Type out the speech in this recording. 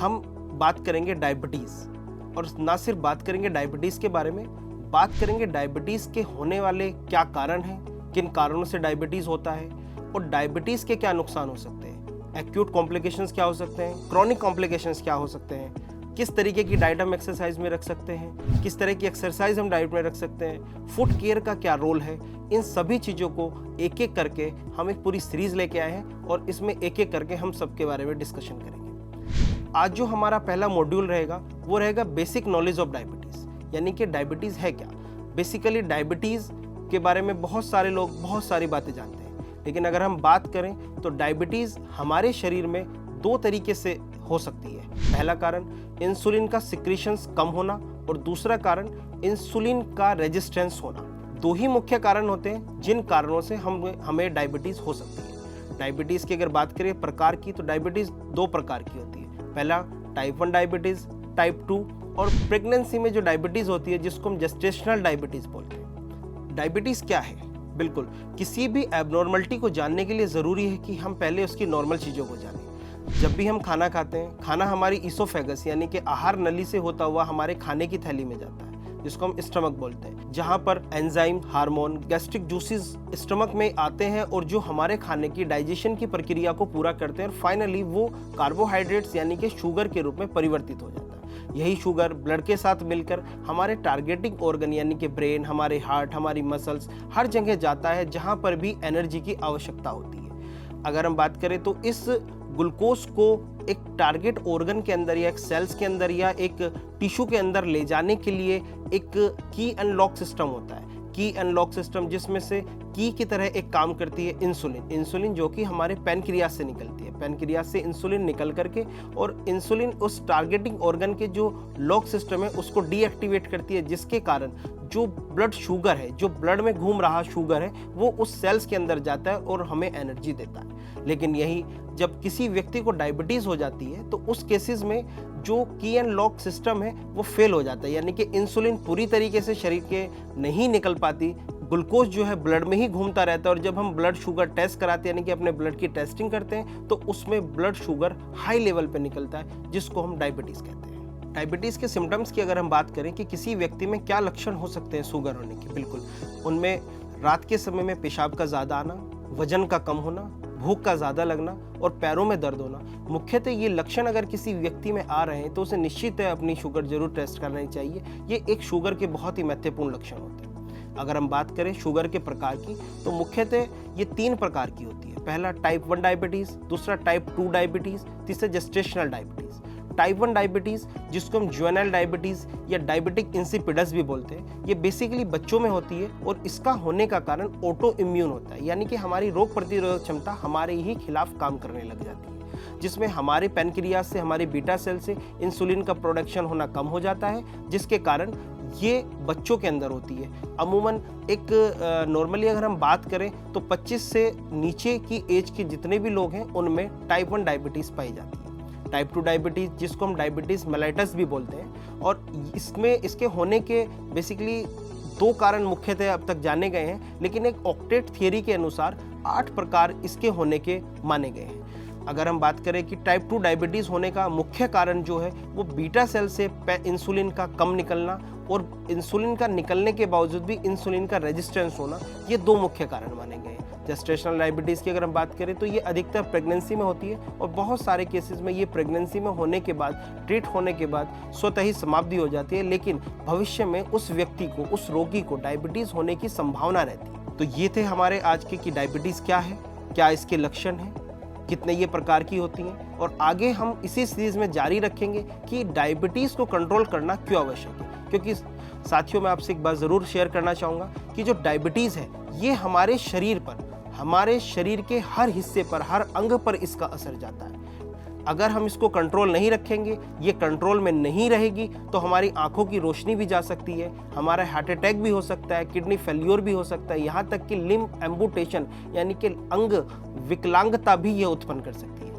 हम बात करेंगे डायबिटीज़, और ना सिर्फ बात करेंगे डायबिटीज़ के बारे में, बात करेंगे डायबिटीज़ के होने वाले क्या कारण हैं, किन कारणों से डायबिटीज़ होता है, और डायबिटीज़ के क्या नुकसान हो सकते हैं, एक्यूट कॉम्प्लिकेशंस क्या हो सकते हैं, क्रॉनिक कॉम्प्लिकेशंस क्या हो सकते हैं, किस तरीके की डाइट हम एक्सरसाइज में रख सकते हैं, किस तरह की एक्सरसाइज हम डाइट में रख सकते हैं, फूड केयर का क्या रोल है। इन सभी चीज़ों को एक एक करके हम एक पूरी सीरीज लेके आए हैं और इसमें एक एक करके हम सबके बारे में डिस्कशन करेंगे। आज जो हमारा पहला मॉड्यूल रहेगा वो रहेगा बेसिक नॉलेज ऑफ डायबिटीज़, यानी कि डायबिटीज़ है क्या। बेसिकली डायबिटीज़ के बारे में बहुत सारे लोग बहुत सारी बातें जानते हैं, लेकिन अगर हम बात करें तो डायबिटीज़ हमारे शरीर में दो तरीके से हो सकती है। पहला कारण इंसुलिन का सिक्रीशंस कम होना और दूसरा कारण इंसुलिन का रेजिस्टेंस होना। दो ही मुख्य कारण होते हैं जिन कारणों से हमें डायबिटीज़ हो सकती है। डायबिटीज़ की अगर बात करें प्रकार की, तो डायबिटीज़ दो प्रकार की होती है। पहला टाइप 1 डायबिटीज़, टाइप 2, और प्रेगनेंसी में जो डायबिटीज़ होती है जिसको हम जेस्टेशनल डायबिटीज़ बोलते हैं। डायबिटीज़ क्या है? बिल्कुल, किसी भी एबनॉर्मलिटी को जानने के लिए ज़रूरी है कि हम पहले उसकी नॉर्मल चीज़ों को जानें। जब भी हम खाना खाते हैं, खाना हमारी ईसोफेगस यानी कि आहार नली से होता हुआ हमारे खाने की थैली में जाता है, जिसको हम स्टमक बोलते हैं, जहाँ पर enzyme, hormone, gastric juices stomach में आते हैं और जो हमारे खाने की डाइजेशन की प्रक्रिया को पूरा करते हैं, और फाइनली वो कार्बोहाइड्रेट्स यानी कि शुगर के रूप में परिवर्तित हो जाता है। यही शुगर ब्लड के साथ मिलकर हमारे टारगेटिंग ऑर्गन यानी कि ब्रेन, हमारे हार्ट, हमारी मसल्स, हर जगह जाता है जहाँ पर भी एनर्जी की आवश्यकता होती है। अगर हम बात करें तो इस ग्लूकोज को एक टारगेट ऑर्गन के अंदर या एक सेल्स के अंदर या एक टिश्यू के अंदर ले जाने के लिए एक की एंड लॉक सिस्टम होता है। की एंड लॉक सिस्टम जिसमें से की की तरह एक काम करती है इंसुलिन जो कि हमारे पैनक्रियास से निकलती है। पैनक्रियास से इंसुलिन निकल करके और इंसुलिन उस टारगेटिंग ऑर्गन के जो लॉक सिस्टम है उसको डीएक्टिवेट करती है, जिसके कारण जो ब्लड शुगर है, जो ब्लड में घूम रहा शुगर है, वो उस सेल्स के अंदर जाता है और हमें एनर्जी देता है। लेकिन यही जब किसी व्यक्ति को डायबिटीज़ हो जाती है तो उस केसेस में जो की एंड लॉक सिस्टम है वो फेल हो जाता है, यानी कि इंसुलिन पूरी तरीके से शरीर के नहीं निकल पाती, ग्लूकोज जो है ब्लड में ही घूमता रहता है। और जब हम ब्लड शुगर टेस्ट कराते हैं, यानी कि अपने ब्लड की टेस्टिंग करते हैं, तो उसमें ब्लड शुगर हाई लेवल पे निकलता है, जिसको हम डायबिटीज़ कहते हैं। डायबिटीज़ के सिम्टम्स की अगर हम बात करें कि किसी व्यक्ति में क्या लक्षण हो सकते हैं शुगर होने के, बिल्कुल उनमें रात के समय में पेशाब का ज़्यादा आना, वजन का कम होना, भूख का ज़्यादा लगना और पैरों में दर्द होना। मुख्यतः ये लक्षण अगर किसी व्यक्ति में आ रहे हैं तो उसे निश्चित है अपनी शुगर जरूर टेस्ट करनी चाहिए। ये एक शुगर के बहुत ही महत्वपूर्ण लक्षण होते हैं। अगर हम बात करें शुगर के प्रकार की, तो मुख्यतः ये 3 प्रकार की होती है। पहला टाइप 1 डायबिटीज़, दूसरा टाइप 2 डायबिटीज़, तीसरा जेस्टेशनल डायबिटीज़। टाइप 1 डायबिटीज़ जिसको हम जुवेनाइल डायबिटीज़ या डायबिटिक इंसिपिडस भी बोलते हैं, ये बेसिकली बच्चों में होती है और इसका होने का कारण ऑटो इम्यून होता है, यानी कि हमारी रोग प्रतिरोधक क्षमता हमारे ही खिलाफ काम करने लग जाती है, जिसमें हमारे पैनक्रियास से, हमारे बीटा सेल से इंसुलिन का प्रोडक्शन होना कम हो जाता है, जिसके कारण ये बच्चों के अंदर होती है। अमूमन एक नॉर्मली अगर हम बात करें तो 25 से नीचे की एज के जितने भी लोग हैं उनमें टाइप 1 डायबिटीज़ पाई जाती है। टाइप 2 डायबिटीज़ जिसको हम डायबिटीज़ मेलाइटस भी बोलते हैं, और इसमें इसके होने के बेसिकली 2 कारण मुख्यतः अब तक जाने गए हैं, लेकिन एक ऑक्टेट थियरी के अनुसार 8 प्रकार इसके होने के माने गए हैं। अगर हम बात करें कि टाइप 2 डायबिटीज़ होने का मुख्य कारण जो है वो बीटा सेल से इंसुलिन का कम निकलना और इंसुलिन का निकलने के बावजूद भी इंसुलिन का रेजिस्टेंस होना, ये 2 मुख्य कारण माने गए हैं। जेस्टेशनल डायबिटीज़ की अगर हम बात करें तो ये अधिकतर प्रेगनेंसी में होती है और बहुत सारे केसेस में ये प्रेगनेंसी में होने के बाद, ट्रीट होने के बाद स्वतः ही समाप्ति हो जाती है, लेकिन भविष्य में उस व्यक्ति को, उस रोगी को डायबिटीज़ होने की संभावना रहती है। तो ये थे हमारे आज के कि डायबिटीज़ क्या है, क्या इसके लक्षण हैं, कितने ये प्रकार की होती हैं, और आगे हम इसी सीरीज में जारी रखेंगे कि डायबिटीज़ को कंट्रोल करना क्यों आवश्यक है। क्योंकि साथियों, मैं आपसे एक बात ज़रूर शेयर करना चाहूँगा कि जो डायबिटीज़ है ये हमारे शरीर पर, हमारे शरीर के हर हिस्से पर, हर अंग पर इसका असर जाता है। अगर हम इसको कंट्रोल नहीं रखेंगे, ये कंट्रोल में नहीं रहेगी, तो हमारी आंखों की रोशनी भी जा सकती है, हमारा हार्ट अटैक भी हो सकता है, किडनी फेल्योर भी हो सकता है, यहाँ तक कि लिम्ब एम्पुटेशन यानी कि अंग विकलांगता भी ये उत्पन्न कर सकती है।